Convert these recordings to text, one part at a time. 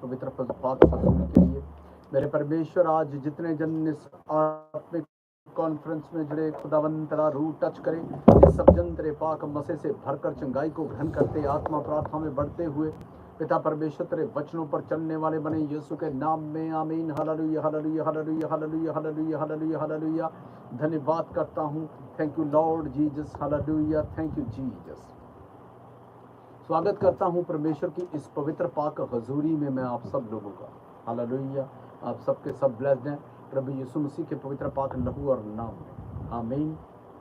पवित्र पाक हजूरी के लिए। मेरे परमेश्वर, आज जितने जन इस आत्मिक कॉन्फ्रेंस में जुड़े, खुदावंद तेरा रूह टच करे, ये सब जन तेरे पाक मसे से भरकर चंगाई को ग्रहण करते, आत्मा प्रार्थना में बढ़ते हुए पिता परमेश्वर तेरे वचनों पर चलने वाले बने, यीशु के नाम में आमीन। Hallelujah hallelujah hallelujah hallelujah hallelujah hallelujah hallelujah. धन्यवाद करता हूँ, thank you Lord Jesus, hallelujah, thank you Jesus. स्वागत करता हूँ परमेश्वर की इस पवित्र पाक हजूरी में मैं आप सब लोगों का। हालेलुया, आप सबके सब ब्लेस्ड हैं प्रभु यीशु मसीह के पवित्र पाक लहू और नाम में, आमीन।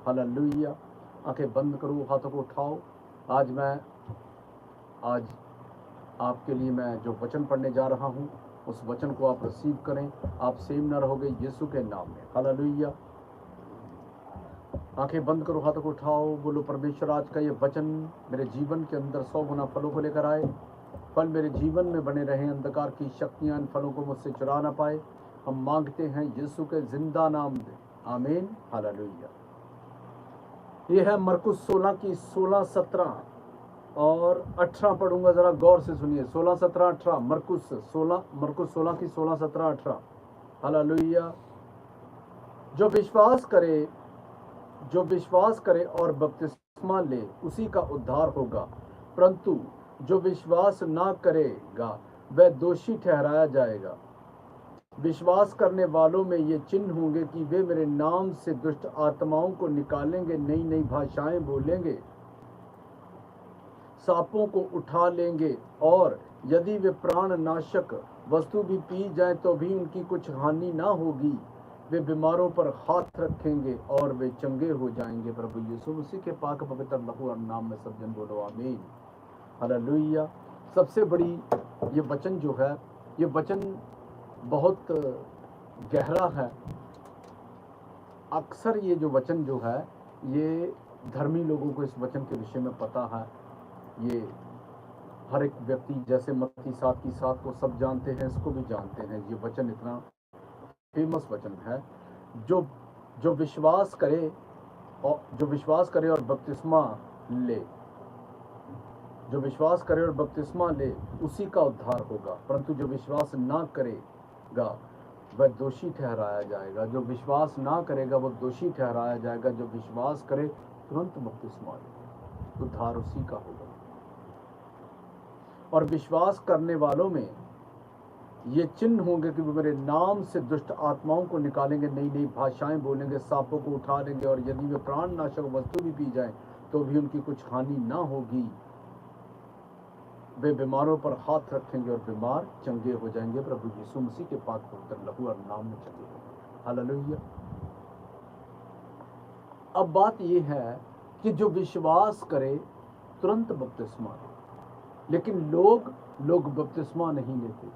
हालेलुया। आंखें बंद करो, हाथों को उठाओ। आज आपके लिए मैं जो वचन पढ़ने जा रहा हूँ उस वचन को आप रिसीव करें, आप सेम न रहोगे यीशु के नाम में। हालेलुया। आंखें बंद करो, हाथों को उठाओ, बोलो परमेश्वर आज का ये वचन मेरे जीवन के अंदर 100 गुना फलों को लेकर आए, फल मेरे जीवन में बने रहे, अंधकार की शक्तियां इन फलों को मुझसे चुरा ना पाए। हम मांगते हैं यीशु के जिंदा नाम में, आमीन। हालेलुया। ये है मरकुस 16 की 16, 17 और 18 पढ़ूंगा, जरा गौर से सुनिए। 16, 17, 18 मरकुस 16 की 16, 17, 18। हालेलुया। जो विश्वास करे और बपतिस्मा ले उसी का उद्धार होगा, परंतु जो विश्वास ना करेगा वह दोषी ठहराया जाएगा। विश्वास करने वालों में ये चिन्ह होंगे कि वे मेरे नाम से दुष्ट आत्माओं को निकालेंगे, नई नई भाषाएं बोलेंगे, सांपों को उठा लेंगे, और यदि वे प्राण नाशक वस्तु भी पी जाए तो भी उनकी कुछ हानि ना होगी। वे बीमारों पर हाथ रखेंगे और वे चंगे हो जाएंगे। प्रभु यीशु मसीह के पाक पवित्र लहू और नाम में सब जन बोलो आमीन। हालेलुया। सबसे बड़ी ये वचन जो है, ये वचन बहुत गहरा है। अक्सर ये जो वचन जो है, ये धर्मी लोगों को इस वचन के विषय में पता है। ये हर एक व्यक्ति, जैसे मत्ती 7 की 7 को सब जानते हैं, इसको भी जानते हैं। ये वचन इतना फेमस वचन है। जो विश्वास करे और बपतिस्मा ले, जो विश्वास करे और बपतिस्मा ले उसी का उद्धार होगा, परंतु जो विश्वास ना करेगा वह दोषी ठहराया जाएगा। जो विश्वास ना करेगा वो दोषी ठहराया जाएगा। जो विश्वास करे तुरंत बपतिस्मा ले, उद्धार उसी का होगा। और विश्वास करने वालों में ये चिन्ह होंगे कि वो मेरे नाम से दुष्ट आत्माओं को निकालेंगे, नई नई भाषाएं बोलेंगे, सांपों को उठा लेंगे, और यदि वे प्राण नाशक वस्तु भी पी जाएं तो भी उनकी कुछ हानि ना होगी। वे बीमारों पर हाथ रखेंगे और बीमार चंगे हो जाएंगे। प्रभु यीशु मसीह के पाक पवित्र लहू और नाम में चंगे होंगे। हालेलुया। अब बात यह है कि जो विश्वास करे तुरंत बपतिस्मा ले, लेकिन लोग बपतिस्मा नहीं लेते।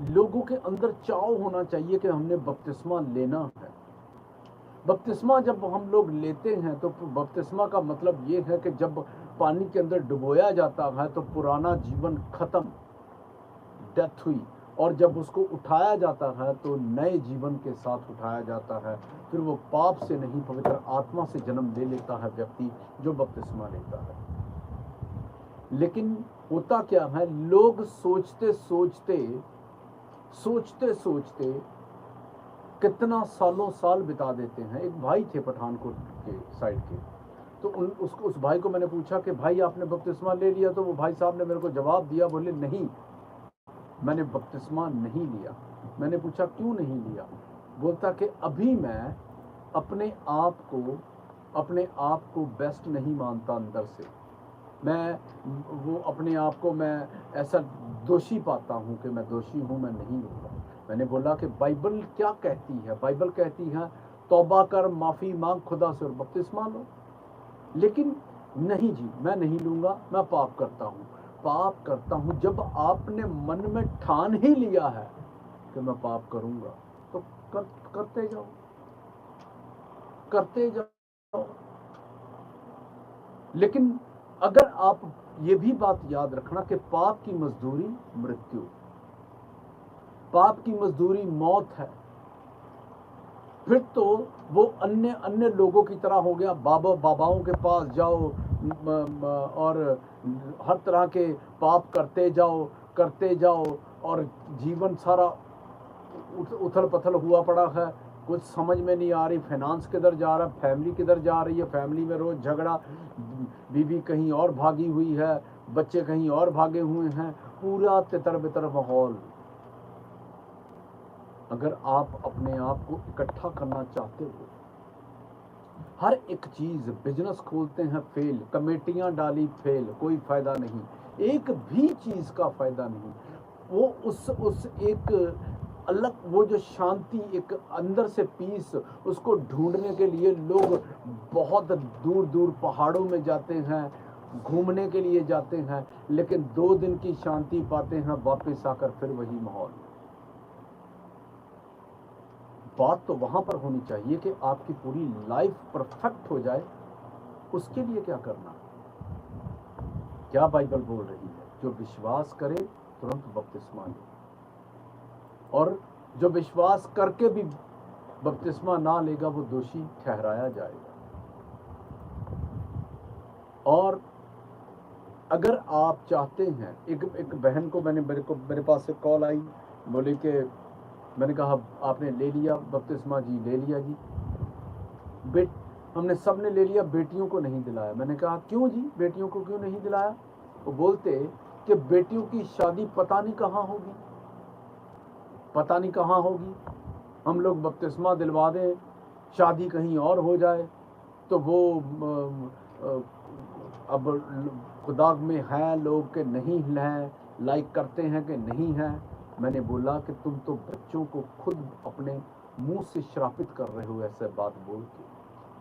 लोगों के अंदर चाव होना चाहिए कि हमने बपतिस्मा लेना है। बपतिस्मा जब हम लोग लेते हैं तो बपतिस्मा का मतलब ये है कि जब पानी के अंदर डुबोया जाता है तो पुराना जीवन खत्म, डेथ हुई, और जब उसको उठाया जाता है तो नए जीवन के साथ उठाया जाता है। फिर वो पाप से नहीं, पवित्र आत्मा से जन्म ले लेता है व्यक्ति जो बपतिस्मा लेता है। लेकिन होता क्या है, लोग सोचते सोचते कितना सालों साल बिता देते हैं। एक भाई थे पठानकोट के साइड के, तो उस भाई को मैंने पूछा कि भाई आपने बपतिस्मा ले लिया? तो वो भाई साहब ने मेरे को जवाब दिया, बोले नहीं, मैंने बपतिस्मा नहीं लिया। मैंने पूछा क्यों नहीं लिया? बोलता कि अभी मैं अपने आप को बेस्ट नहीं मानता अंदर से। अपने आप को मैं ऐसा दोषी पाता हूँ कि मैं दोषी हूँ, मैं नहीं लूँगा। मैंने बोला कि बाइबल क्या कहती है? बाइबल कहती है तौबा कर, माफ़ी मांग खुदा से और बपतिस्मा लो। लेकिन नहीं जी, मैं नहीं लूँगा, मैं पाप करता हूँ। जब आपने मन में ठान ही लिया है कि मैं पाप करूँगा तो करते जाओ। लेकिन अगर आप ये भी बात याद रखना कि पाप की मजदूरी मृत्यु, पाप की मजदूरी मौत है, फिर तो वो अन्य लोगों की तरह हो गया। बाबाओं के पास जाओ, और हर तरह के पाप करते जाओ और जीवन सारा उथल पथल हुआ पड़ा है, कुछ समझ में नहीं आ रही, फाइनेंस किधर जा रहा है, फैमिली किधर जा रही है, फैमिली में रोज झगड़ा, बीवी कहीं और भागी हुई है, बच्चे कहीं और भागे हुए हैं, पूरा तितर बितर माहौल। अगर आप अपने आप को इकट्ठा करना चाहते हो, हर एक चीज, बिजनेस खोलते हैं फेल, कमेटियां डाली फेल, कोई फायदा नहीं, एक भी चीज का फायदा नहीं। वो उस एक अलग, वो जो शांति, एक अंदर से पीस, उसको ढूंढने के लिए लोग बहुत दूर दूर पहाड़ों में जाते हैं, घूमने के लिए जाते हैं, लेकिन 2 दिन की शांति पाते हैं, वापस आकर फिर वही माहौल। बात तो वहां पर होनी चाहिए कि आपकी पूरी लाइफ परफेक्ट हो जाए, उसके लिए क्या करना। क्या बाइबल बोल रही है? जो विश्वास करे तुरंत बपतिस्मा ले, और जो विश्वास करके भी बपतिस्मा ना लेगा वो दोषी ठहराया जाएगा। और अगर आप चाहते हैं, एक बहन को मेरे पास से कॉल आई, बोले कि मैंने कहा आपने ले लिया बपतिस्मा? जी ले लिया जी। हमने सब ने ले लिया, बेटियों को नहीं दिलाया। मैंने कहा क्यों जी, बेटियों को क्यों नहीं दिलाया? वो बोलते कि बेटियों की शादी पता नहीं कहाँ होगी, पता नहीं कहाँ होगी, हम लोग बपतिस्मा दिलवा दें, शादी कहीं और हो जाए, तो वो अब खुदा में है लोग के नहीं हैं, लाइक करते हैं कि नहीं है। मैंने बोला कि तुम तो बच्चों को खुद अपने मुंह से श्रापित कर रहे हो ऐसे बात बोल के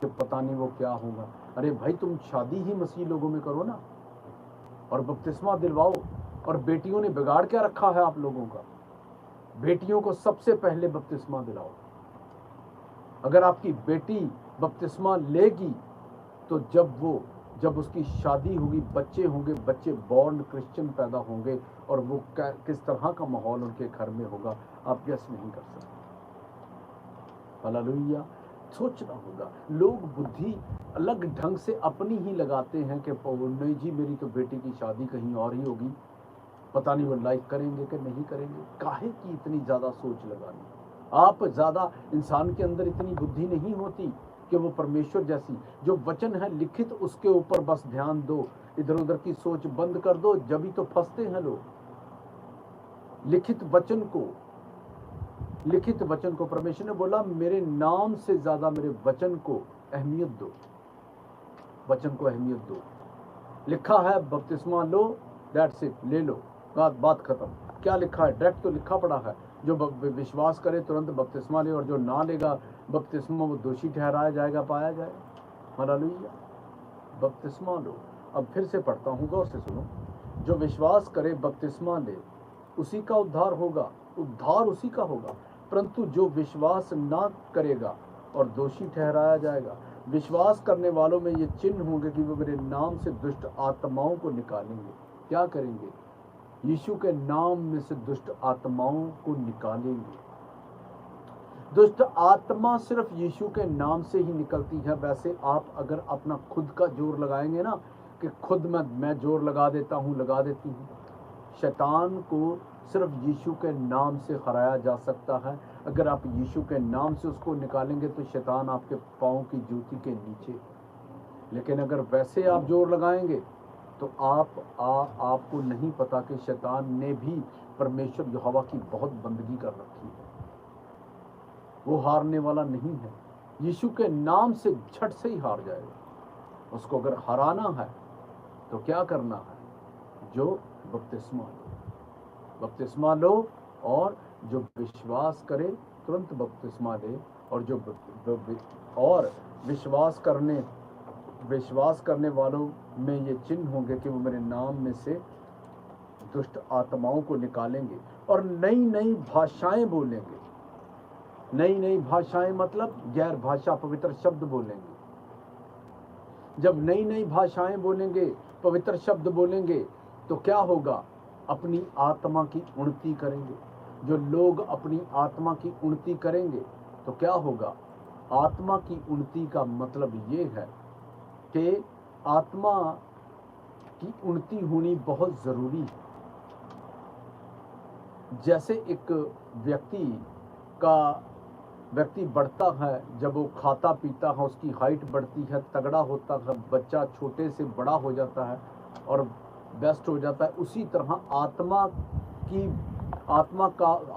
कि पता नहीं वो क्या होगा। अरे भाई, तुम शादी ही मसीह लोगों में करो ना, और बपतिस्मा दिलवाओ। और बेटियों ने बिगाड़ क्या रखा है आप लोगों का? बेटियों को सबसे पहले बपतिस्मा दिलाओ। अगर आपकी बेटी बपतिस्मा लेगी तो जब उसकी शादी होगी, बच्चे होंगे, बच्चे बॉर्न क्रिश्चियन पैदा होंगे, और वो किस तरह का माहौल उनके घर में होगा आप गेस नहीं कर सकते। हालेलुया। सोचना होगा। लोग बुद्धि अलग ढंग से अपनी ही लगाते हैं कि नहीं जी, मेरी तो बेटी की शादी कहीं और ही होगी, पता नहीं वो लाइक करेंगे कि नहीं करेंगे। काहे की इतनी ज्यादा सोच लगानी? आप ज्यादा, इंसान के अंदर इतनी बुद्धि नहीं होती कि वो परमेश्वर जैसी, जो वचन है लिखित उसके ऊपर बस ध्यान दो, इधर उधर की सोच बंद कर दो, जब ही तो फंसते हैं लोग। लिखित वचन को परमेश्वर ने बोला, मेरे नाम से ज्यादा मेरे वचन को अहमियत दो, वचन को अहमियत दो। लिखा है बपतिस्मा लो, दैट्स इट, ले लो, बात खत्म। क्या लिखा है? डायरेक्ट तो लिखा पड़ा है, जो विश्वास करे तुरंत बपतिस्मा ले, और जो ना लेगा बपतिस्मा वो दोषी ठहराया जाएगा, पाया जाएगा। हालेलुया। बपतिस्मा लो। अब फिर से पढ़ता हूँ, गौर से सुनो। जो विश्वास करे बपतिस्मा ले, उसी का उद्धार होगा, उद्धार उसी का होगा। परंतु जो विश्वास ना करेगा और दोषी ठहराया जाएगा। विश्वास करने वालों में ये चिन्ह होंगे कि वो मेरे नाम से दुष्ट आत्माओं को निकालेंगे। क्या करेंगे? यीशु के नाम में से दुष्ट आत्माओं को निकालेंगे। दुष्ट आत्मा सिर्फ यीशु के नाम से ही निकलती है। वैसे आप अगर अपना खुद का जोर लगाएंगे ना, कि खुद मैं जोर लगा देता हूँ, लगा देती हूँ, शैतान को सिर्फ यीशु के नाम से हराया जा सकता है। अगर आप यीशु के नाम से उसको निकालेंगे तो शैतान आपके पाँव की जूती के नीचे। लेकिन अगर वैसे आप जोर लगाएंगे तो आपको नहीं पता कि शैतान ने भी परमेश्वर यहोवा की बहुत बंदगी कर रखी है। वो हारने वाला नहीं है। यीशु के नाम से झट से ही हार जाएगा। उसको अगर हराना है तो क्या करना है? जो बपतिस्मा लो, और जो विश्वास करे तुरंत बपतिस्मा ले, और जो विश्वास करने वालों में ये चिन्ह होंगे कि वो मेरे नाम में से दुष्ट आत्माओं को निकालेंगे और नई नई भाषाएं बोलेंगे। नई नई भाषाएं मतलब गैर भाषा, पवित्र शब्द बोलेंगे। जब नई नई भाषाएं बोलेंगे, पवित्र शब्द बोलेंगे, तो क्या होगा? अपनी आत्मा की उन्नति करेंगे। जो लोग अपनी आत्मा की उन्नति करेंगे तो क्या होगा? आत्मा की उन्नति का मतलब ये है कि आत्मा की उन्नति होनी बहुत जरूरी है। जैसे एक व्यक्ति बढ़ता है, जब वो खाता पीता है उसकी हाइट बढ़ती है, तगड़ा होता है, बच्चा छोटे से बड़ा हो जाता है और बेस्ट हो जाता है, उसी तरह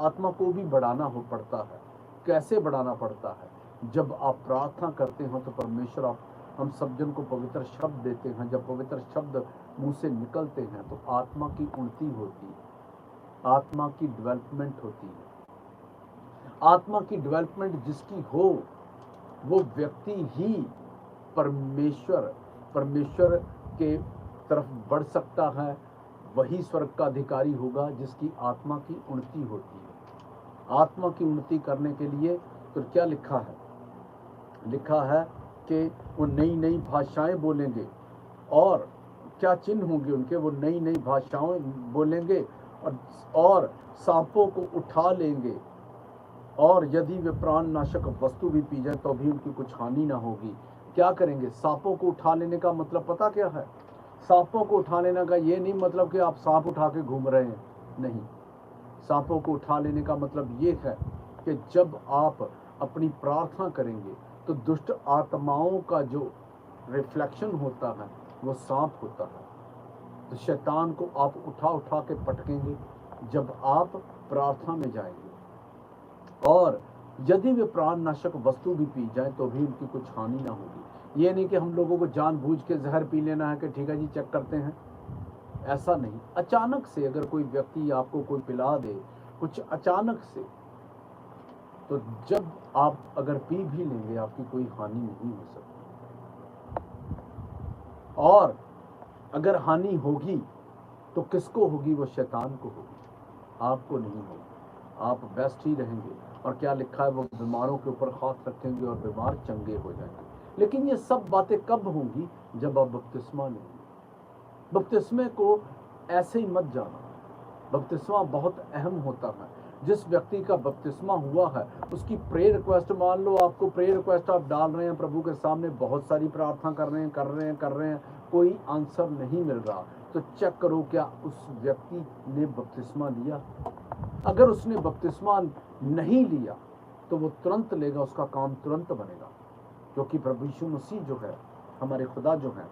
आत्मा को भी बढ़ाना हो पड़ता है। कैसे बढ़ाना पड़ता है? जब आप प्रार्थना करते हो तो परमेश्वर हम सब जन को पवित्र शब्द देते हैं। जब पवित्र शब्द मुंह से निकलते हैं तो आत्मा की उन्नति होती है, आत्मा की डेवलपमेंट होती है। आत्मा की डेवलपमेंट जिसकी हो वो व्यक्ति ही परमेश्वर के तरफ बढ़ सकता है। वही स्वर्ग का अधिकारी होगा जिसकी आत्मा की उन्नति होती है। आत्मा की उन्नति करने के लिए तो क्या लिखा है? लिखा है कि वो नई नई भाषाएं बोलेंगे और क्या चिन्ह होंगे उनके? वो नई नई भाषाएं बोलेंगे और सांपों को उठा लेंगे, और यदि वे प्राण नाशक वस्तु भी पी जाए तो भी उनकी कुछ हानि ना होगी। क्या करेंगे? सांपों को उठा लेने का मतलब पता क्या है? सांपों को उठा लेने का ये नहीं मतलब कि आप सांप उठा के घूम रहे हैं, नहीं। सांपों को उठा लेने का मतलब ये है कि जब आप अपनी प्रार्थना करेंगे तो दुष्ट आत्माओं का जो रिफ्लेक्शन होता है वो सांप होता है। तो शैतान को आप उठा के पटकेंगे जब आप प्रार्थना में जाएंगे। और यदि वे प्राण नाशक वस्तु भी पी जाए तो भी उनकी कुछ हानि ना होगी। ये नहीं कि हम लोगों को जानबूझ के जहर पी लेना है कि ठीक है जी चेक करते हैं, ऐसा नहीं। अचानक से अगर कोई व्यक्ति आपको कोई पिला दे कुछ अचानक से, तो जब आप अगर पी भी लेंगे आपकी कोई हानि नहीं हो सकती। और अगर हानि होगी तो किसको होगी? वो शैतान को होगी, आपको नहीं होगी। आप बेस्ट ही रहेंगे। और क्या लिखा है? वो बीमारों के ऊपर हाथ रखेंगे और बीमार चंगे हो जाएंगे। लेकिन ये सब बातें कब होंगी? जब आप बपतिस्मा लेंगे। बपतिस्मे को ऐसे ही मत जाना। बपतिस्मा बहुत अहम होता है। जिस व्यक्ति का बपतिस्मा हुआ है उसकी प्रेयर रिक्वेस्ट, मान लो आपको प्रेयर रिक्वेस्ट आप डाल रहे हैं प्रभु के सामने, बहुत सारी प्रार्थना कर रहे हैं, कोई आंसर नहीं मिल रहा, तो चेक करो क्या उस व्यक्ति ने बपतिस्मा लिया। अगर उसने बपतिस्मा नहीं लिया तो वो तुरंत लेगा, उसका काम तुरंत बनेगा। क्योंकि प्रभु यीशु मसीह जो है, हमारे खुदा जो है,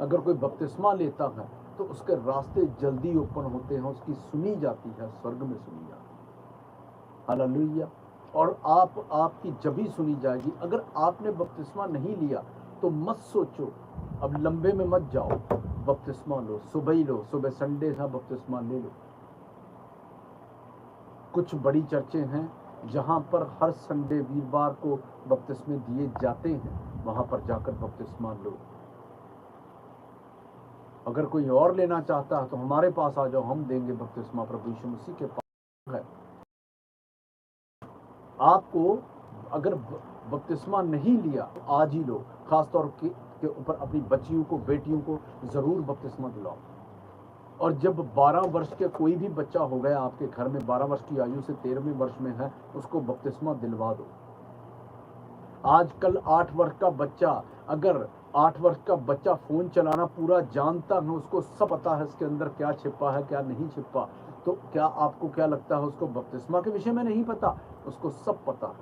अगर कोई बपतिस्मा लेता है तो उसके रास्ते जल्दी ओपन होते हैं, उसकी सुनी जाती है, स्वर्ग में सुनी जाती है। हालेलुया। और आपकी जब भी सुनी जाएगी। अगर आपने बपतिस्मा नहीं लिया तो मत सोचो, अब लंबे में मत जाओ, बपतिस्मा लो, सुबह ही लो, सुबह संडे है, बपतिस्मा ले लो। कुछ बड़ी चर्चें हैं जहां पर हर संडे वीरवार को बपतिस्मे दिए जाते हैं, वहां पर जाकर बपतिस्मा लो। अगर कोई और लेना चाहता है तो हमारे पास आ जाओ, हम देंगे बपतिस्मा, प्रभु यीशु मसीह के पास है। आपको अगर बपतिस्मा नहीं लिया तो आज ही लो। खासतौर के ऊपर अपनी बच्चियों को, बेटियों को जरूर बपतिस्मा दिलाओ। और जब 12 वर्ष के कोई भी बच्चा हो गया आपके घर में, 12 वर्ष की आयु से 13वें वर्ष में है, उसको बपतिस्मा दिलवा दो। आजकल 8 वर्ष का बच्चा, अगर 8 वर्ष का बच्चा फोन चलाना पूरा जानता है, उसको सब पता है इसके अंदर क्या छिपा है क्या नहीं छिपा, तो क्या आपको क्या लगता है उसको बपतिस्मा के विषय में नहीं पता? उसको सब पता है।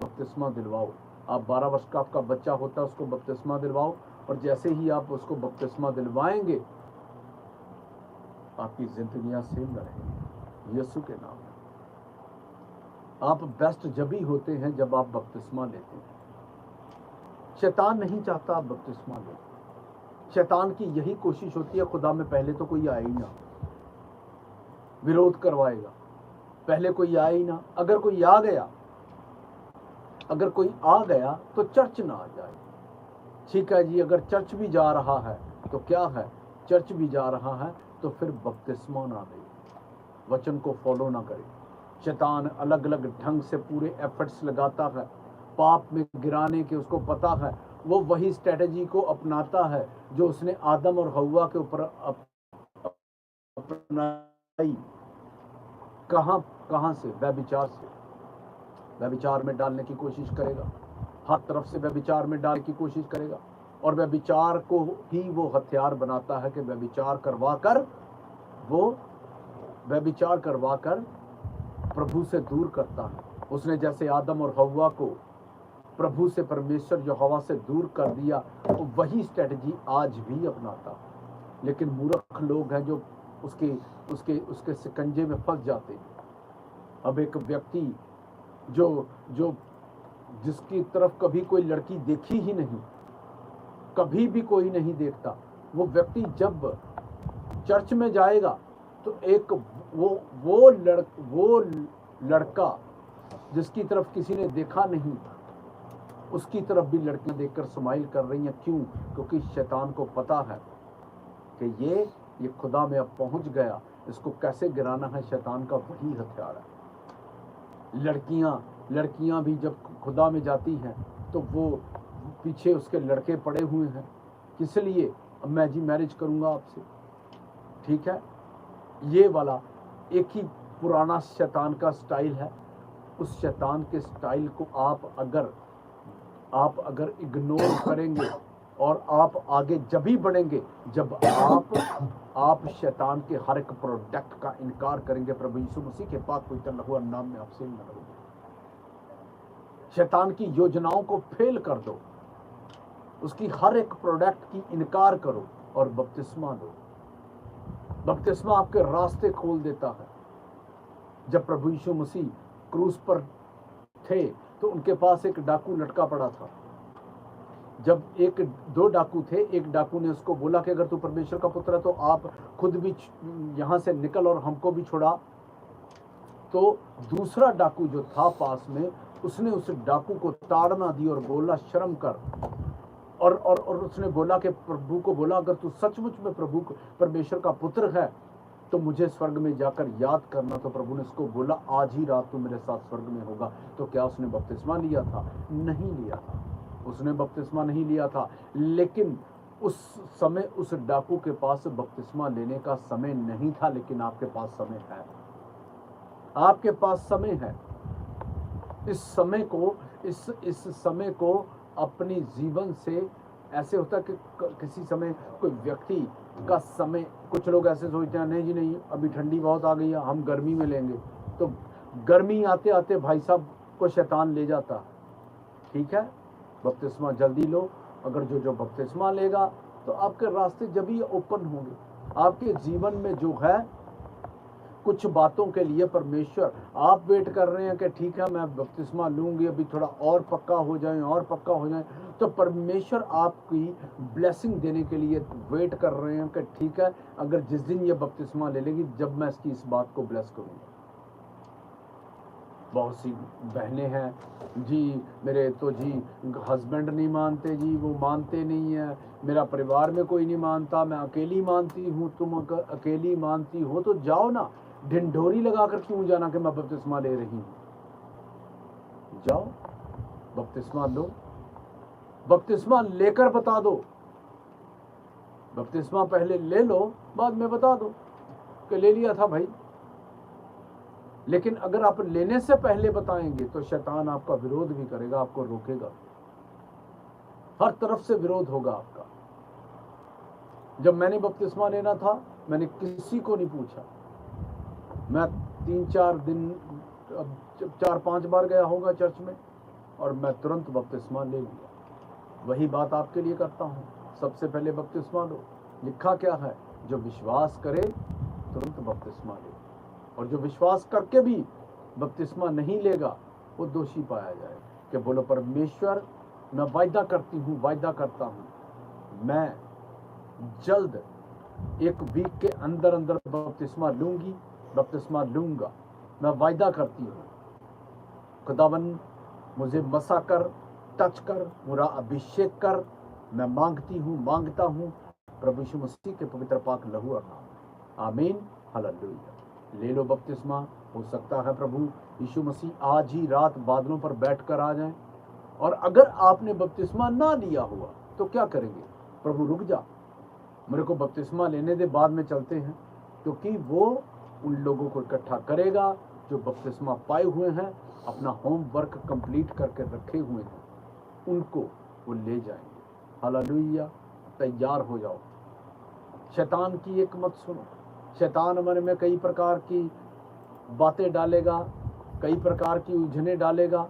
बपतिस्मा दिलवाओ। आप 12 वर्ष का आपका बच्चा होता है, उसको बपतिस्मा दिलवाओ। और जैसे ही आप उसको बपतिस्मा दिलवाएंगे आपकी जिंदगियां सेम रहेंगी यीशु के नाम में। आप बेस्ट जब ही होते हैं जब आप बपतिस्मा लेते हैं। शैतान नहीं चाहता आप बपतिस्मा लें। शैतान की यही कोशिश होती है, खुदा में पहले तो कोई आए ही ना, विरोध करवाएगा, पहले कोई आए ही ना। अगर कोई आ गया तो चर्च ना आ जाए। ठीक है जी, अगर चर्च भी जा रहा है तो क्या है, चर्च भी जा रहा है तो फिर बपतिस्मा ना ले, वचन को फॉलो ना करे। शैतान अलग अलग ढंग से पूरे एफर्ट्स लगाता है पाप में गिराने के, उसको पता है। वो वही स्ट्रेटेजी को अपनाता है जो उसने आदम और हव्वा के ऊपर अपनाई। कहां से? व्यभिचार से। व्यभिचार में डालने की कोशिश करेगा, हर तरफ से व्यभिचार में डालने की कोशिश करेगा। और व्यभिचार को ही वो हथियार बनाता है कि व्यभिचार करवा कर प्रभु से दूर करता है। उसने जैसे आदम और हव्वा को प्रभु से, परमेश्वर यहोवा से दूर कर दिया, तो वही स्ट्रेटजी आज भी अपनाता है। लेकिन मूर्ख लोग हैं जो उसके शिकंजे में फंस जाते हैं। अब एक व्यक्ति जो जिसकी तरफ कभी कोई लड़की देखी ही नहीं, कभी भी कोई नहीं देखता, वो व्यक्ति जब चर्च में जाएगा तो एक वो लड़का जिसकी तरफ किसी ने देखा नहीं, उसकी तरफ भी लड़कियां देखकर स्माइल कर रही हैं। क्यों? क्योंकि शैतान को पता है कि ये खुदा में अब पहुंच गया, इसको कैसे गिराना है। शैतान का वही हथियार है। लड़कियां भी जब खुदा में जाती हैं तो वो पीछे उसके लड़के पड़े हुए हैं, किस लिए? अब मैं जी मैरिज करूंगा आपसे, ठीक है। ये वाला एक ही पुराना शैतान का स्टाइल है। उस शैतान के स्टाइल को आप अगर इग्नोर करेंगे और आप आगे जब ही बढ़ेंगे जब आप शैतान के हर एक प्रोडक्ट का इनकार करेंगे। प्रभु यीशु मसीह के पाक पवित्र लहू नाम में आपसे मिलूंगा। शैतान की योजनाओं को फेल कर दो, उसकी हर एक प्रोडक्ट की इनकार करो और बपतिस्मा दो। बपतिस्मा आपके रास्ते खोल देता है। जब प्रभु यीशु मसीह क्रूस पर थे तो उनके पास एक डाकू लटका पड़ा था। जब दो डाकू थे, एक डाकू ने उसको बोला कि अगर तू परमेश्वर का पुत्र है तो आप खुद भी यहाँ से निकल और हमको भी छुड़ा। तो दूसरा डाकू जो था पास में, उसने उस डाकू को ताड़ना दी और बोला शर्म कर। और उसने बोला कि प्रभु को बोला, अगर तू सचमुच में प्रभु परमेश्वर का पुत्र है तो मुझे स्वर्ग में जाकर याद करना। तो प्रभु ने उसको बोला, आज ही रात तू मेरे साथ स्वर्ग में होगा। तो क्या उसने बपतिस्मा लिया था? नहीं लिया था, उसने बपतिस्मा नहीं लिया था। लेकिन उस समय उस डाकू के पास बपतिस्मा लेने का समय नहीं था। लेकिन आपके पास समय है, आपके पास समय है। इस समय को अपनी जीवन से, ऐसे होता है कि किसी समय कोई व्यक्ति का समय, कुछ लोग ऐसे सोचते हैं नहीं जी नहीं, अभी ठंडी बहुत आ गई है, हम गर्मी में लेंगे। तो गर्मी आते आते भाई साहब को शैतान ले जाता। ठीक है, बपतिस्मा जल्दी लो। अगर जो बपतिस्मा लेगा तो आपके रास्ते जब ही ओपन होंगे। आपके जीवन में जो है कुछ बातों के लिए परमेश्वर, आप वेट कर रहे हैं कि ठीक है मैं बपतिस्मा लूंगी, अभी थोड़ा और पक्का हो जाए, तो परमेश्वर आपकी ब्लेसिंग देने के लिए वेट कर रहे हैं कि ठीक है अगर जिस दिन ये बपतिस्मा ले लेगी, जब मैं इसकी इस बात को ब्लेस करूंगा। बहुत सी बहनें हैं जी, मेरे तो जी हस्बैंड नहीं मानते जी, वो मानते नहीं है, मेरा परिवार में कोई नहीं मानता, मैं अकेली मानती हूँ। तुम अकेली मानती हो तो जाओ ना, ढिंढोरी लगाकर क्यों जाना कि मैं बपतिस्मा ले रही हूँ? जाओ बपतिस्मा लो, बपतिस्मा लेकर बता दो। बपतिस्मा पहले ले लो, बाद में बता दो कि ले लिया था भाई। लेकिन अगर आप लेने से पहले बताएंगे तो शैतान आपका विरोध भी करेगा, आपको रोकेगा, हर तरफ से विरोध होगा आपका। जब मैंने बपतिस्मा लेना था, मैंने किसी को नहीं पूछा। मैं 3-4 दिन, 4-5 बार गया होगा चर्च में, और मैं तुरंत बपतिस्मा ले लिया। वही बात आपके लिए करता हूँ, सबसे पहले बपतिस्मा लो। लिखा क्या है? जो विश्वास करे तुरंत बपतिस्मा ले, और जो विश्वास करके भी बपतिस्मा नहीं लेगा वो दोषी पाया जाए। कि बोलो परमेश्वर, मैं वायदा करता हूँ, मैं जल्द 1 वीक के अंदर बपतिस्मा लूंगा। मैं वायदा करती हूँ। खुदावन मुझे मसा कर, टच कर, मुझे अभिषेक कर। मैं मांगता हूँ प्रभु यीशु मसीह के पवित्र पाक लहू और नाम। आमीन, हालेलुया। ले लो बपतिस्मा। हो सकता है प्रभु यीशु मसीह आज ही रात बादलों पर बैठकर आ जाएं। और अगर आपने बपतिस्मा ना लिया हुआ तो क्या करेंगे? प्रभु रुक जा, मेरे को बपतिस्मा लेने दे, बाद में चलते हैं। क्योंकि वो उन लोगों को इकट्ठा करेगा जो बपतिस्मा पाए हुए हैं, अपना होमवर्क कंप्लीट करके रखे हुए हैं, उनको वो ले जाएंगे। हालेलुया। तैयार हो जाओ, शैतान की एक मत सुनो। शैतान मन में कई प्रकार की बातें डालेगा, कई प्रकार की उलझने डालेगा।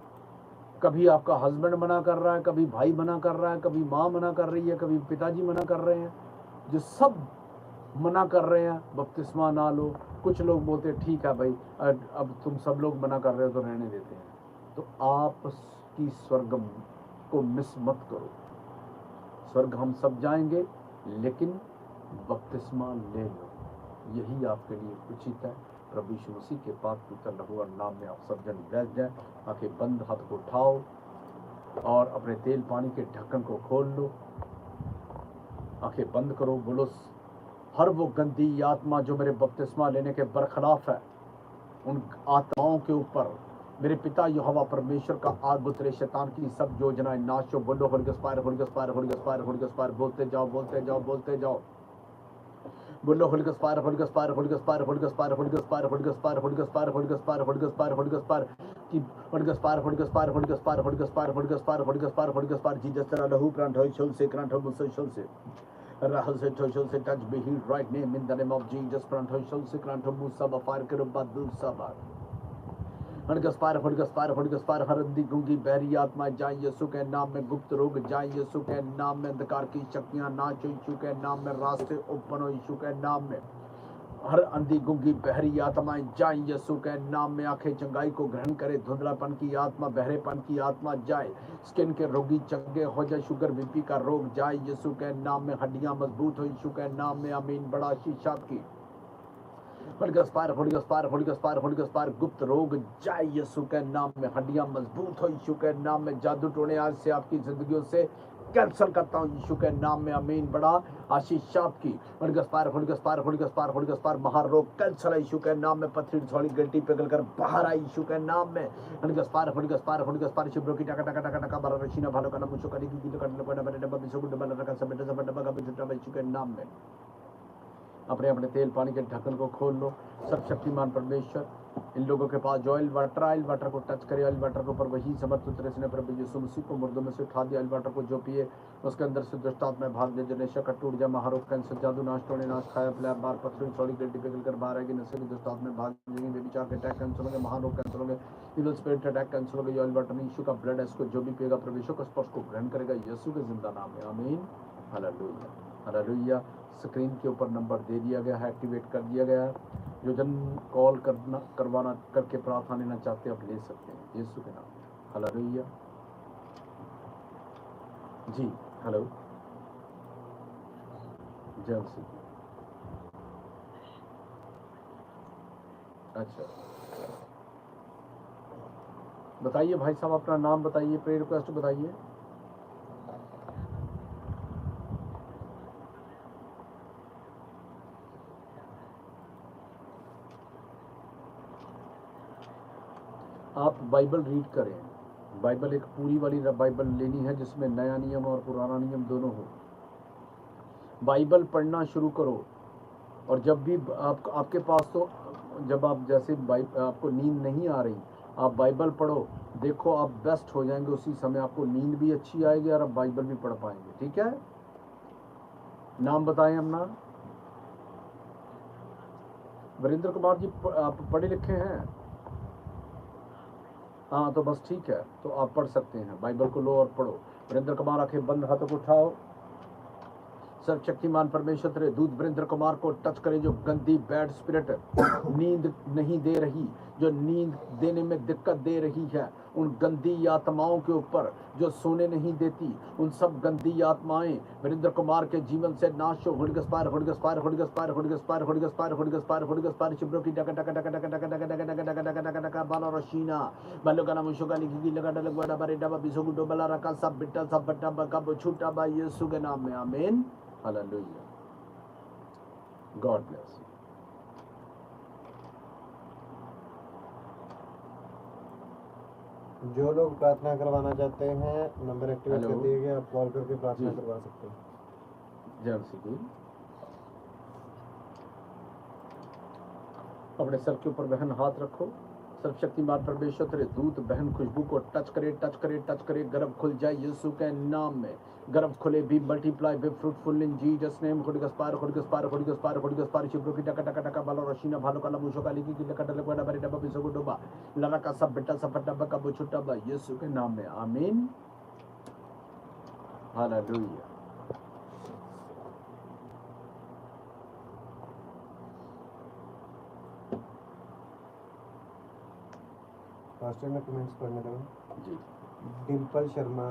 कभी आपका हस्बैंड मना कर रहा है, कभी भाई मना कर रहा है, कभी माँ मना कर रही है, कभी पिताजी मना कर रहे हैं, जो सब मना कर रहे हैं बपतिस्मा ना लो। कुछ लोग बोलते हैं ठीक है भाई, अब तुम सब लोग मना कर रहे हो तो रहने देते हैं। तो आप की स्वर्ग को मिस मत करो। स्वर्ग हम सब जाएंगे, लेकिन बपतिस्मा ले लो, यही आपके लिए उचित है। प्रभु यीशु मसीह के पाक पवित्र लहू और नाम में आप सब जन बैठ जाए। आंखें बंद, हाथ को उठाओ और अपने तेल पानी के ढक्कन को खोल लो। आंखें बंद करो, बोलो, हर वो गंदी आत्मा जो मेरे बपतिस्मा लेने के बरखिलाफ है, उन आत्माओं के ऊपर मेरे पिता यहोवा परमेश्वर का आग उतरे। शैतान की सब योजनाएं नाश हो। बोलो Holy Ghost fire, Holy Ghost fire, Holy Ghost fire, Holy Ghost fire. बोलते जाओ, बोलते जाओ, बोलते जाओ। बोलो Holy Ghost fire, Holy Ghost fire, Holy Ghost fire, Holy Ghost fire, Holy Ghost fire, Holy Ghost fire, Holy Ghost fire, Holy Ghost fire, Holy Ghost fire, Holy Ghost fire की Holy Ghost fire, Holy Ghost fire, Holy Ghost fire, Holy Ghost fire, Holy Ghost fire, Holy Ghost fire, Holy Ghost fire. Jesus तेरा लहू प्राण हो शोल से क्रांत हो मुझसे शोल से रहल से ठोशल से touch be healed write name in the name of Jesus. प्राण हो शोल से क्रांत हो मुझ सब फायर करो बदल सब Holy Ghost fire, Holy Ghost fire, Holy Ghost fire. हर अंधी गूंगी बहरी आत्मा जाए यीशु के नाम में। गुप्त रोग जाए यीशु के नाम में। अंधकार की शक्तियां नाच हो यीशु के नाम में। रास्ते ओपन हो यीशु के नाम में। हर अंधी गुंगी बहरी आत्माएं जाए यीशु के नाम में। आंखें चंगाई को ग्रहण करे। धुंधलापन की आत्मा, बहरेपन की आत्मा जाए। स्किन के रोगी चंगे हो जाए। शुगर बीपी का रोग जाए यीशु के नाम में। हड्डियां मजबूत हो यीशु के नाम में। आमीन। बड़ा शीशा की Holy Ghost fire, Holy Ghost fire, Holy Ghost fire, Holy Ghost fire. गुप्त रोग जाए यीशु के नाम में। हड्डियां मजबूत हो यीशु के नाम में। जादू टोने आज से आपकी जिंदगियों से कैंसल करता हूँ यीशु के नाम में। आमीन। बड़ा आशीष आपकी Holy Ghost fire, Holy Ghost fire, Holy Ghost fire, Holy Ghost fire. महारोग कैंसल है यीशु के नाम में। पथरी थोड़ी गिल्टी पिघल कर बाहर आई यीशु के नाम में। Holy Ghost fire, Holy Ghost fire, Holy Ghost fire. शिब्रो की टका टका टका टका बारा रशीना भालो का नाम मुझको करी की तो करने पड़ा मेरे डब्बा बिसो को डब्बा रखा सब बेटा सब डब्बा का बिछुटा यीशु के नाम में। अपने अपने तेल पानी के ढक्कन को खोल लो। सब शक्तिमान परमेश्वर इन लोगों के पास जो ऑयल वाटर को टच करे, ऑयल वाटर के ऊपर वही समर्थ उतरे से प्रभु यीशु मसीह को मुर्दों में से उठा दिया। ऑयल वाटर को जो पिए उसके अंदर से दुष्ट आत्माएं भाग दे। जो नशा का टूट जाए। महारोग कैंसर जादू नाश टोने नाश खाया पिलाया बार पत्थरी थोड़ी गिल्टी पिघल कर बाहर आएगी। नशे की दुष्ट आत्माएं भाग जाएंगी। बेविचार के अटैक कैंसिल होंगे। महारोग कैंसिल होंगे। इविल स्पिरिट अटैक कैंसिल होंगे। ऑयल वाटर यीशु का ब्लड है, इसको जो भी पिएगा प्रभु यीशु का स्पर्श को ग्रहण करेगा यीशु के जिंदा नाम में। आमीन। Hallelujah, hallelujah. स्क्रीन के ऊपर नंबर दे दिया गया है, एक्टिवेट कर दिया गया है। जो जन कॉल करवाना करके प्रार्थना लेना चाहते हैं आप ले सकते हैं यीशु के नाम में। हालेलुया जी। हेलो जय मसीह। अच्छा, बताइए भाई साहब, अपना नाम बताइए, प्रेयर रिक्वेस्ट बताइए। आप बाइबल रीड करें। बाइबल एक पूरी वाली बाइबल लेनी है जिसमें नया नियम और पुराना नियम दोनों हो। बाइबल पढ़ना शुरू करो। और जब भी आपके पास तो जब आप जैसे आपको नींद नहीं आ रही, आप बाइबल पढ़ो। देखो आप बेस्ट हो जाएंगे उसी समय। आपको नींद भी अच्छी आएगी और आप बाइबल भी पढ़ पाएंगे। ठीक है, नाम बताएं अपना। वीरेंद्र कुमार जी, आप पढ़े लिखे हैं? हाँ तो बस ठीक है, तो आप पढ़ सकते हैं। बाइबल को लो और पढ़ो। वीरेंद्र कुमार, आंखें बंद, हाथों को उठाओ। सर्वशक्तिमान परमेश्वर तेरे दूत वीरेंद्र कुमार को टच करे। जो गंदी बैड स्पिरिट नींद नहीं दे रही, जो नींद देने में दिक्कत दे रही है, उन गंदी आत्माओं के ऊपर जो सोने नहीं देती, उन सब गंदी आत्माएं वीरेंद्र कुमार के जीवन से नाश हो। Holy Ghost fire, Holy Ghost fire, Holy Ghost fire, Holy Ghost fire, Holy Ghost fire, Holy Ghost fire, Holy Ghost fire. शिब्रो की टका टका टका टका टका टका टका टका टका टका टका टका बाला रशीना बालो का नाम शुगा लिखी की लगा डलग बड़ा बारे डबा बिसो गुडो बला रखा सब बिट्टा सब बट्टा बका छूटा बा यीशु के नाम में। आमीन। Hallelujah. God bless you. जो लोग प्रार्थना करवाना चाहते हैं नंबर एक्टिवेट कर दिए गए, आप कॉल करके प्रार्थना करवा सकते हैं। जय श्री। अपने सर के ऊपर बहन हाथ रखो। सर्वशक्तिमान परमेश्वर तेरे दूत बहन खुशबू को टच करे, टच करे, टच करे, गर्भ खुल जाए यीशु के नाम में। गर्भ खुले, be multiply, be fruitful in Jesus name. खुड़गस्पार खुड़गस्पार खुड़गस्पार खुड़गस्पार शिब्रो की टका टका टका बालो रशीना भालो काला मुशो काली की लकट लकड़ा बरी डब्बा बिसो को डब्बा लरा का सब बेटा सब डब्बा का बुछुटा बा यीशु के नाम में आमीन। हालेलुया। पास्टर में कमेंट्स पढ़ने लगा। जी डिम्पल शर्मा,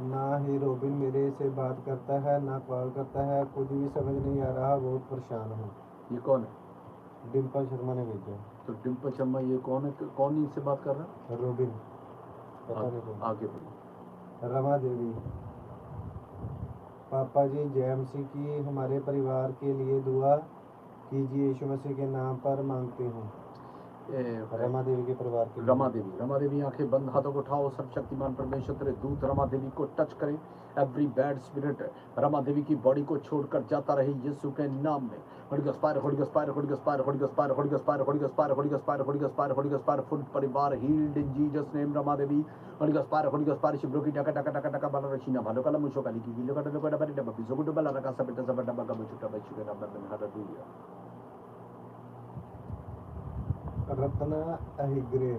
ना ही रोबिन मेरे से बात करता है ना कॉल करता है, कुछ भी समझ नहीं आ रहा, बहुत परेशान हूँ। ये कौन है? डिम्पल शर्मा ने भेजा। तो डिम्पल शर्मा ये कौन है? कौन इनसे बात कर रहा है? रोबिन, पता नहीं कौन। आगे बढ़िए। रमा देवी, पापा जी जेएमसी की हमारे परिवार के लिए दुआ कीजिए, यीशु मसीह के नाम पर मांगती हूँ। रमा देवी के परिवार के लिए। रमा देवी आंखें बंद, हाथों को उठाओ। सर्वशक्तिमान परमेश्वर तेरे दूत रमा देवी को टच करें। Every bad spirit Rama Devi की बॉडी को छोड़कर जाता रहे यीशु के नाम में। होड़गस्पार होड़गस्पार होड़गस्पार होड़गस्पार होड़गस्पार होड़गस्पार होड़गस्पार होड़गस्पार होड़गस्पार फुल परिवार healed in Jesus name. Rama Devi होड़गस्पार होड़गस्पार शिब्रो की टका टका टका टका बाला रशीना भालो काला मुशो काली की गिलो काटा लोका डबा डबा बिसो को डबा लगा सब बेटा सब डबा का बुचुटा बच्चू के नाम में हालेलुया। रत्ना अहिग्रे,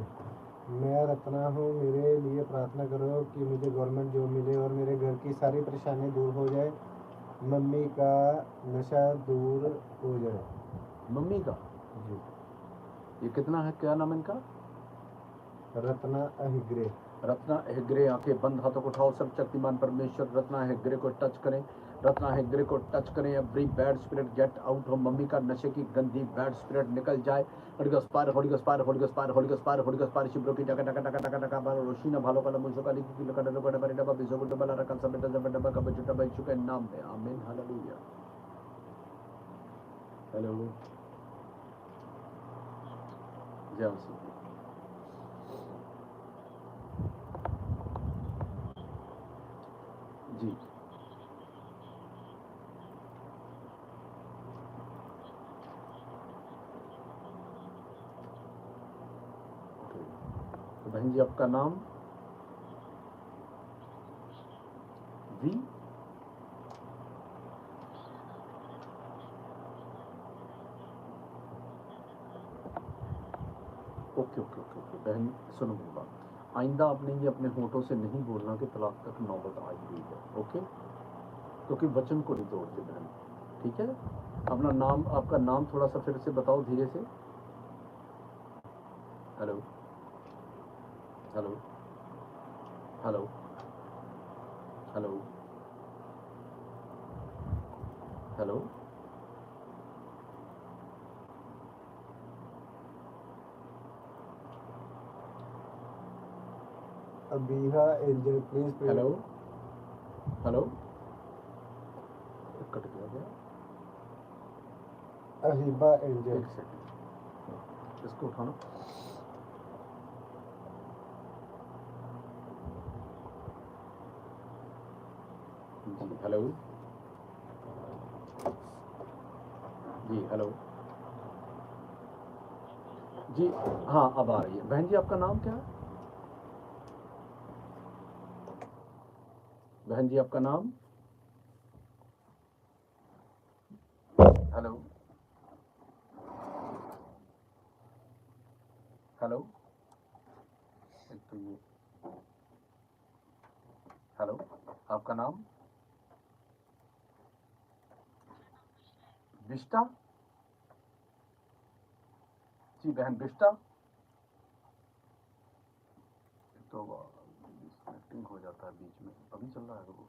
मैं रत्ना हूँ, मेरे लिए प्रार्थना करो कि मुझे गवर्नमेंट जॉब मिले और मेरे घर की सारी परेशानी दूर हो जाए, मम्मी का नशा दूर हो जाए। मम्मी का जी। ये कितना है? क्या नाम है इनका? रत्ना अहिग्रे। रत्ना हेगड़े आंखें बंद, हाथों को उठाओ। सर्वशक्तिमान परमेश्वर रत्ना हेगड़े को टच करें। रत्ना हेगड़े को टच करें। Every bad spirit get out हो। मम्मी का नशे की गंदी बैड स्पिरिट निकल जाए। होड़गस्पार होड़गस्पार होड़गस्पार होड़गस्पार होड़गस्पार शिब्रो की टका टका टका टका टका बाल रोशीना भालो काला मुझो काली की लकड़ लकड़ बरी डब्बा बिसो को डब्बा रखा सब बेटा सब डब्बा का बचुटा बच्चू के नाम में आमीन हालेलुया। हेलो जय मसीह। जी तो बहन जी आपका नाम? वी ओके ओके ओके ओके। बहन सुनो मेरी बात, आइंदा आपने ये अपने होठों से नहीं बोलना कि तलाक तक नौबत आई हुई है, ओके? क्योंकि वचन को नहीं तोड़ते बहन, ठीक है? अपना नाम, आपका नाम थोड़ा सा फिर से बताओ धीरे से। Hello hello hello hello hello Abiha angel please. Hello hello cut गया। अहिबा एंजल। एक सेकंड, इसको उठाना। जी हेलो जी हेलो जी हाँ अब आ रही है। बहन जी आपका नाम क्या है? बहन जी आपका नाम? हेलो हेलो एक तो ये हेलो आपका नाम? बिष्टा जी बहन बिष्टा। तो डिस्कनेक्टिंग हो जाता है बीच में, अभी चल रहा है वो।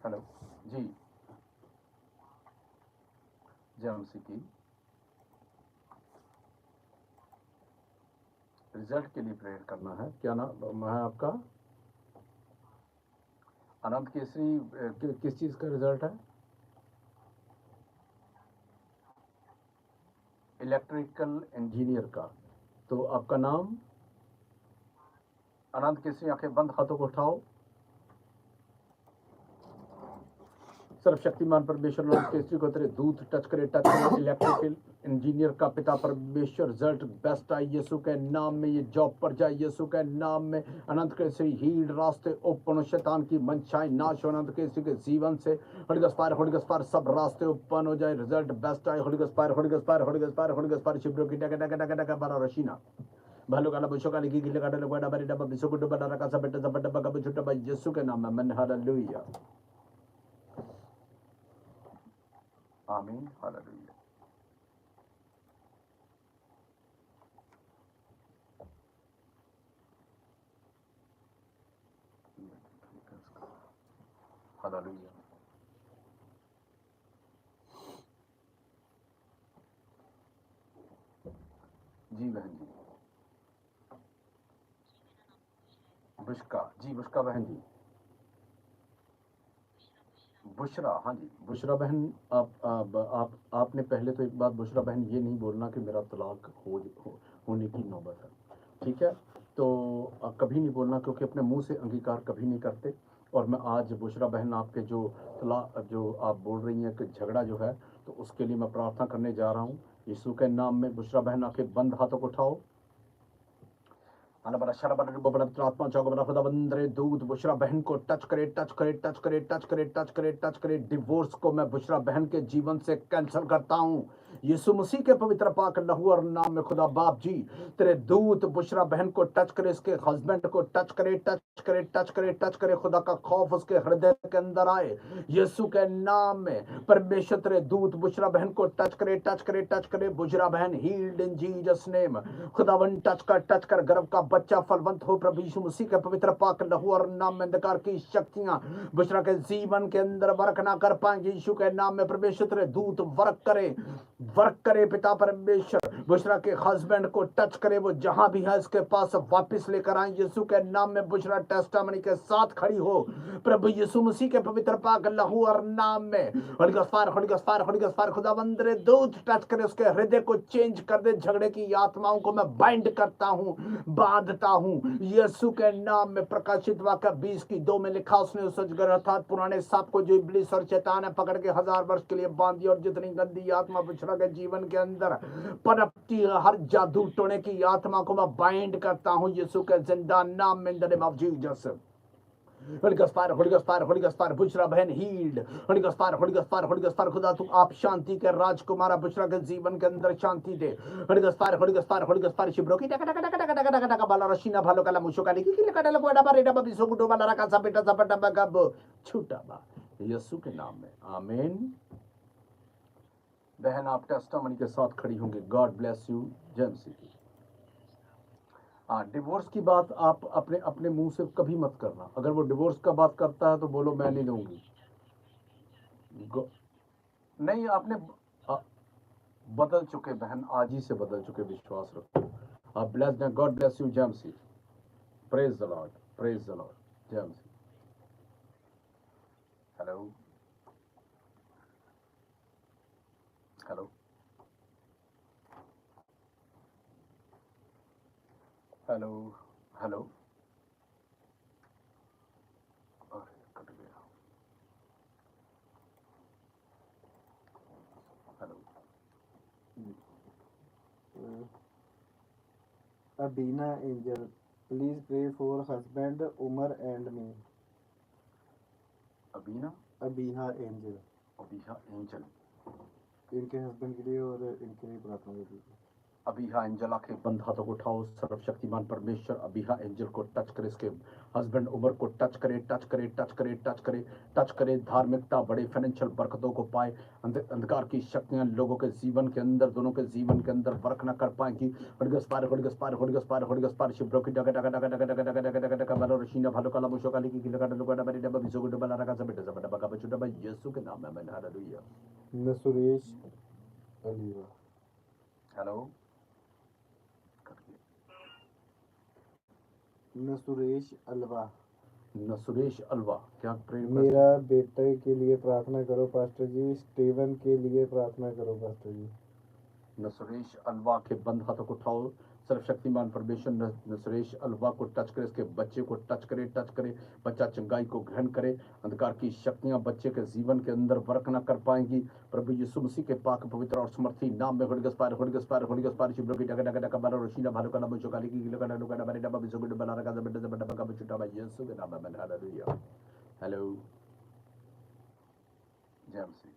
हेलो जी जय मसीह की। रिजल्ट के लिए प्रेयर करना है। क्या नाम है आपका? अनंत केसरी। किस चीज़ का रिजल्ट है? इलेक्ट्रिकल इंजीनियर का। तो आपका नाम? अनंत केसरी आंखें बंद, हाथों को उठाओ। सर्वशक्तिमान परमेश्वर लॉर्ड केसरी को तेरे दूत टच करे इलेक्ट्रिकल इंजीनियर का पिता परमेश्वर रिजल्ट बेस्ट आए यीशु के नाम में, ये जॉब पर जाए यीशु के नाम में, अनंत केसरी हील्ड रास्ते ओपन हो, शैतान की मंशाएं नाश हो अनंत केसरी के जीवन से, होली गॉस्ट फायर सब रास्ते ओपन हो जाए, रिजल्ट बेस्ट आए, होली गॉस्ट फायर शिब्रो की डगा डगा डगा डगा बारा रशीना भालू काला बुशो काली की गिले काटा लगवा डबा डबा बिसो को डबा रका सब बेटा सब डबा का बुछुटा भाई यीशु के नाम में मन हालेलुया आमीन हालेलुया। हालेलुया जी बहन जी बुशका बहन जी बुशरा, हाँ जी बुशरा बहन, आपने पहले तो एक बात बुशरा बहन ये नहीं बोलना कि मेरा तलाक होने की नौबत है, ठीक है? तो कभी नहीं बोलना, क्योंकि अपने मुंह से अंगीकार कभी नहीं करते। और मैं आज बुशरा बहन आपके जो आप बोल रही हैं कि झगड़ा जो है, तो उसके लिए मैं प्रार्थना करने जा रहा हूँ यीशु के नाम में। बुशरा बहन आपके बंद हाथों को उठाओ, दूध बुशरा बहन को टच करे। डिवोर्स को मैं बुशरा बहन के जीवन से कैंसिल करता हूँ यीशु मसीह के पवित्र पाक लहू और नाम में। खुदा बाप जी तेरे दूत बुशरा बहन को टच करे, इसके हस्बैंड को टच करे। खुदा का खौफ उसके हृदय के अंदर आए यीशु के नाम में। परमेश्वर तेरे दूत बुशरा बहन को टच करे। बुशरा बहन हील्ड इन जीसस नेम। खुदावन टच कर गर्भ का बच्चा फलवंत हो प्रभु यीशु मसीह के पवित्र पाक लहू और नाम में। अंधकार की शक्तियां बुशरा के जीवन के अंदर वर्क ना कर पाएंगे यीशु के नाम में। परमेश्वर तेरे दूत वर्क करे पिता परमेश्वर। बुशरा के हस्बैंड को टच करे, वो जहां भी है इसके पास वापस लेकर आए यीशु के नाम में। बुशरा टेस्टामनी के साथ खड़ी हो प्रभु यीशु मसीह के पवित्र पाक लहू और नाम में। होली गॉस्ट फायर खुदावंद रे दूत टच करे, उसके हृदय को चेंज कर दे। झगड़े की आत्माओं को मैं बाइंड करता हूं, बांधता हूं यीशु के नाम में। प्रकाशित वाक्य 20:2 में लिखा, उसने उस अजगर अर्थात पुराने सांप को जो इब्लीस और शैतान है पकड़ के 1000 वर्ष के लिए बांध दिया। और जितनी गंदी आत्मा बुशरा के जीवन के अंदर पनपती हर जादू टोने की आत्मा को मैं बाइंड करता हूं यीशु के जिंदा नाम में। In the name of Jesus Holi Ghost fire Bushra बहन हील्ड। होली गॉस्ट फायर खुदा तू आप शांति के राजकुमारा बुशरा के जीवन के अंदर शांति दे। होली गॉस्ट फायर शिब्रो की टका बाला रशीना भालो काला मुशो काली की लका डला कोडा बारे डबा बिसो गुडो बाला रका सा बेटा सा डबा गब छूटा बा यीशु के नाम में आमीन। बहन आप टेस्टामनी के साथ खड़ी होंगे। God bless you. जेम्सी की डिवोर्स की बात आप अपने मुंह से कभी मत करना। अगर वो डिवोर्स का बात करता है तो बोलो मैं नहीं दूंगी। नहीं, आपने बदल चुके बहन, आज ही से बदल चुके, विश्वास रखो। आप ब्लेस्ड हैं। God bless you Jamesy. Praise the Lord Jamesy. Hello cut गया। Abina Angel, please pray for husband Umar and me. Abiha angel, इनके हस्बैंड के लिए और इनके लिए प्रार्थना कीजिए। अबीहा एंजल आके बंद हाथों को उठाओ। सर्वशक्तिमान परमेश्वर अबीहा एंजल को टच करे, इसके हस्बैंड उमर को टच करे। धार्मिकता बड़े फाइनेंशियल बरकतों को पाए। अंधकार की शक्तियां लोगों के जीवन के अंदर, दोनों के जीवन के अंदर वर्क ना कर पाएंगी। शिब्रो की डगा डगा डगा डगा डगा डगा डगा डगा डगा बालो रशीना भालो काला मुशो काली की लगा डगा डगा डगा बिसो गुडो बाला रका सब बेटा सब डबा का बचुटा भाई यीशु के नाम में। हालेलुया। नसुरेश अलीवा। हेलो नसुरेश अलवा क्या प्रेम मेरा बेटे के लिए प्रार्थना करो पास्टर जी। स्टीवन के लिए प्रार्थना करो पास्टर जी। नसुरेश अलवा के बंद हाथों को उठाओ। सर्वशक्तिमान परमेश्वर नसरेश अलवा को टच करे, इसके बच्चे को टच करे, बच्चा चंगाई को ग्रहण करे। अंधकार की शक्तियां बच्चे के जीवन के अंदर वर्क न कर पाएंगी। प्रभु यीशु मसीह के पाक पवित्र और समर्थी नाम में होली गस्पार शिब्रो की डगा डगा डगा बारा रोशीना भालो का नाम चुका की गिलो का डगा बारे डबा बिसो गुड बना रखा जब डबा डबा का बचुटा भाई यीशु के नाम में हालेलुया। हेलो जय मसीह।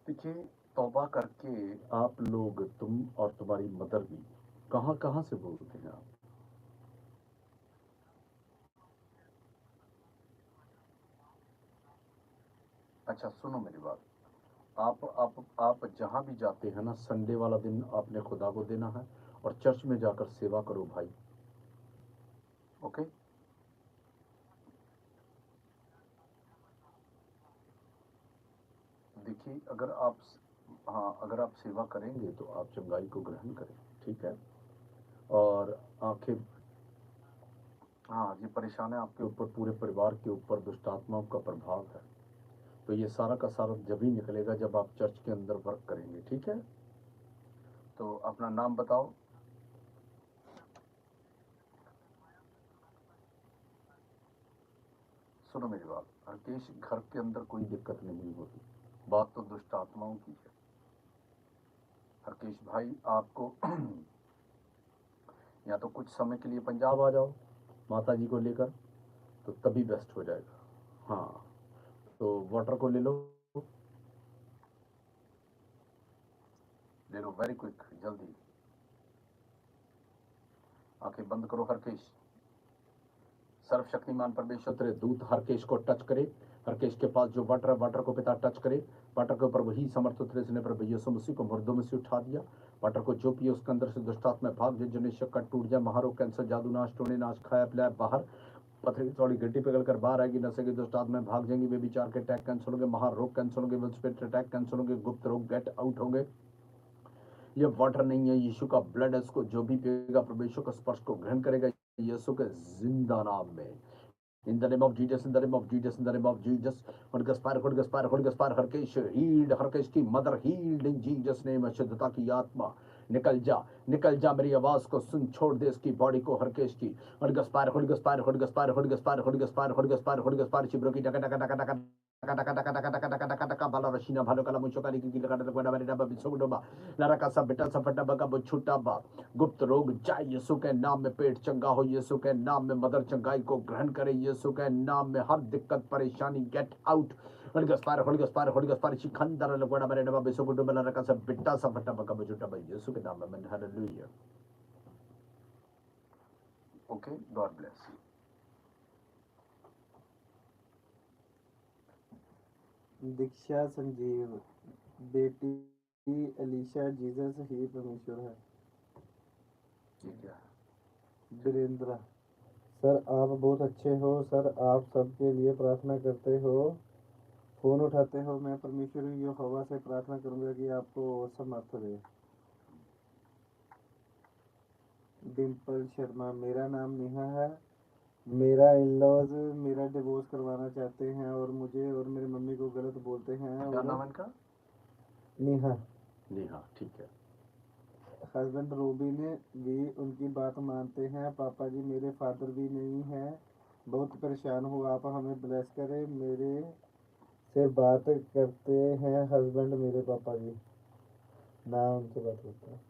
देखिए, तौबा करके आप लोग, तुम और तुम्हारी मदर भी कहां कहां से बोलते हैं आप? अच्छा सुनो मेरी बात, आप जहां भी जाते हैं ना, संडे वाला दिन आपने खुदा को देना है और चर्च में जाकर सेवा करो भाई। ओके, देखिए अगर आप सेवा करेंगे तो आप चंगाई को ग्रहण करें, ठीक है। और आंखें, हाँ ये परेशान है आपके ऊपर, पूरे परिवार के ऊपर दुष्ट आत्माओं का प्रभाव है, तो ये सारा का सारा जब ही निकलेगा जब आप चर्च के अंदर वर्क करेंगे, ठीक है। तो अपना नाम बताओ। सुनो मेरी बात, राकेश, घर के अंदर कोई दिक्कत नहीं होती, बात तो दुष्ट आत्माओं की है। राकेश भाई, आपको या तो कुछ समय के लिए पंजाब आ जाओ माता जी को लेकर, तो तभी बेस्ट हो जाएगा। हाँ, तो वाटर को ले लो वेरी क्विक, जल्दी। आंखें बंद करो हरकेश। सर्वशक्तिमान परमेश्वर तेरे दूत हरकेश को टच करे। हरकेश के पास जो वाटर है, वाटर को पिता टच करे। वाटर के ऊपर वही समर्थ उतरे ने प्रभु यीशु मसीह को मुर्दों में से उठा दिया। वाटर को जो पिए उसके अंदर से दुष्टात्मा भाग जाए, जने शक्कर टूट जाए, महारोग, कैंसर, जादू नाश, टोने नाश, खाया पिलाया बाहर, पथरी थोड़ी गिट्टी पिघल कर बाहर आएगी, नशे की दुष्टात्मा भाग जाएंगी, वे विचार के अटैक कैंसिल होंगे, महारोग कैंसिल होंगे, विस्फोट अटैक कैंसिल होंगे, गुप्त रोग गेट आउट होंगे। ये वाटर नहीं है, यीशु का ब्लड है, इसको जो भी पिएगा परमेश्वर का स्पर्श को ग्रहण करेगा यीशु के जिंदा नाम में। In the name of Jesus, in the name of Jesus, in the name of Jesus. Holy Ghost fire, Holy Ghost fire, Holy Ghost fire, Harkesh healed, Harkesh की mother healed in Jesus name। अशुद्धता की आत्मा निकल जा, निकल जा, मेरी आवाज को सुन, छोड़ दे इसकी बॉडी को हरकेश की। Holy Ghost fire, Holy Ghost fire, Holy Ghost fire, Holy Ghost fire, Holy Ghost fire, Holy Ghost fire, Holy Ghost fire, शिब्रो की टका टका टका टका टका टका टका टका टका टका टका बाला रशीना भालो कला मुचो काली की लगा टका डबा डबा बिसो डबा नरा का सब बेटा सब डबा का छुटा बा। गुप्त रोग जाए यीशु के नाम में, पेट चंगा हो यीशु के नाम में, मदर चंगाई को ग्रहण करे यीशु के नाम में, हर दिक्कत परेशानी get out. Holy Ghost fire, Holy Ghost fire, Holy Ghost fire, शिखंदर लगवाड़ा मेरे डबा बिसो डबा नरा का सब बेटा सब डबा का छुटा बा यीशु के नाम में। Hallelujah. Okay, God bless you. Diksha Sanjeev, बेटी अलीशा, जीसस ही परमेश्वर है। ठीक है, वीरेंद्र, सर आप बहुत अच्छे हो सर, आप सबके लिए प्रार्थना करते हो, फोन उठाते हो, मैं परमेश्वर यहोवा से प्रार्थना करूंगा कि आपको और समर्थ दे। डिम्पल शर्मा, मेरा नाम नेहा है, मेरा इन-लॉज मेरा डिवोर्स करवाना चाहते हैं और मुझे और मेरी मम्मी को गलत बोलते हैं। क्या नाम है इनका? नेहा। नेहा, ठीक है। हस्बैंड रोबिन भी उनकी बात मानते हैं। पापा जी मेरे फादर भी नहीं हैं, बहुत परेशान हूँ, आप हमें ब्लेस करें। मेरे से बात करते हैं हस्बैंड मेरे, पापा जी ना उनसे बात करते हैं।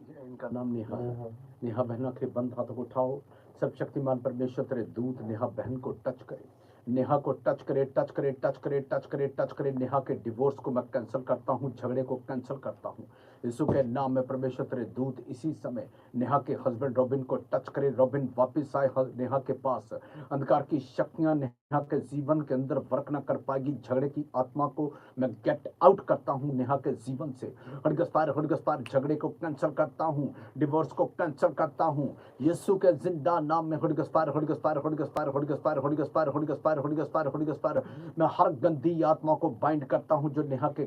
ये इनका नाम नेहा है। नेहा बहना के बंद हाथों को उठाओ। सब शक्तिमान परमेश्वर तेरे दूत नेहा बहन को टच करे, नेहा को टच करे, टच करे, टच करे, टच करे, टच करे। नेहा के डिवोर्स को मैं कैंसिल करता हूँ, झगड़े को कैंसिल करता हूँ यीशु के नाम में। परमेश्वर तेरे दूत इसी समय नेहा के हस्बैंड रॉबिन को टच करे, रॉबिन वापिस आए नेहा के पास। अंधकार की शक्तियां नेहा के जीवन के अंदर वर्क न कर पाएगी, झगड़े की आत्मा को मैं गेट आउट करता हूँ नेहा के जीवन से। होली गॉस्ट फायर, झगड़े को कैंसिल करता हूँ, डिवोर्स को कैंसिल करता हूँ यीशु के जिंदा नाम में। Holy Ghost fire, Holy Ghost fire, Holy Ghost fire, Holy Ghost fire, Holy Ghost fire, Holy Ghost fire, Holy Ghost fire, Holy Ghost fire. मैं हर गंदी आत्मा को बाइंड करता हूँ जो नेहा के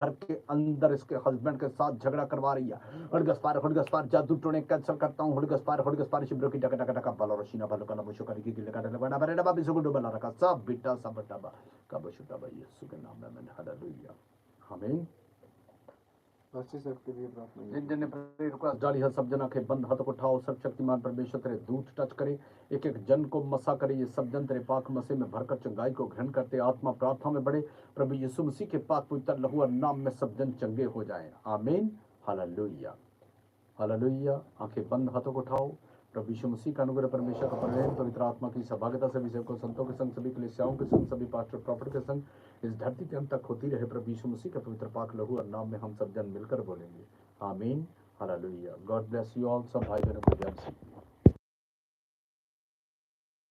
घर के अंदर इसके हस्बैंड के साथ झगड़ा करवा रही है, हुडगस्पार जादू टोने कैंसिल करता हूं। हुडगस्पार शिब्रो की टका टका टका बालो रशीना बालो कना बुशो करी की गिले काटे लगना बरे डबा बिसुगु डबला रखा सब बिटा सब डबा का बुशो डबा यीशु के नाम में हालेलुया आमीन। बच्चे सबके लिए प्रार्थना जिन जिन ने प्रेयर रिक्वेस्ट डाली है सब जना के बंद हाथ को उठाओ। सर्वशक्तिमान परमेश्वर तेरे दूत टच करे, एक एक जन को मसा करे। ये सब जन तेरे पाक मसीह में भरकर चंगाई को ग्रहण करते आत्मा प्रार्थना में बढ़े। प्रभु यीशु मसीह के पाक पवित्र लहू और नाम में सब जन चंगे हो जाएं। आमीन हालेलुया हालेलुया। आंखें बंद हाथों को उठाओ। प्रभु यीशु मसीह का अनुग्रह, परमेश्वर का प्रेम, पवित्र आत्मा की सहभागिता सभी सेवकों संतों के संग, सभी कलीसियाओं के संग, सभी पास्टर प्रॉफिट के संग इस धरती के अंत तक होती रहे। प्रभु यीशु मसीह का पवित्र पाक लहू और नाम में हम सब जन मिलकर बोलेंगे आमीन hallelujah. God bless you all. सब भाई बहनों को जय मसीह।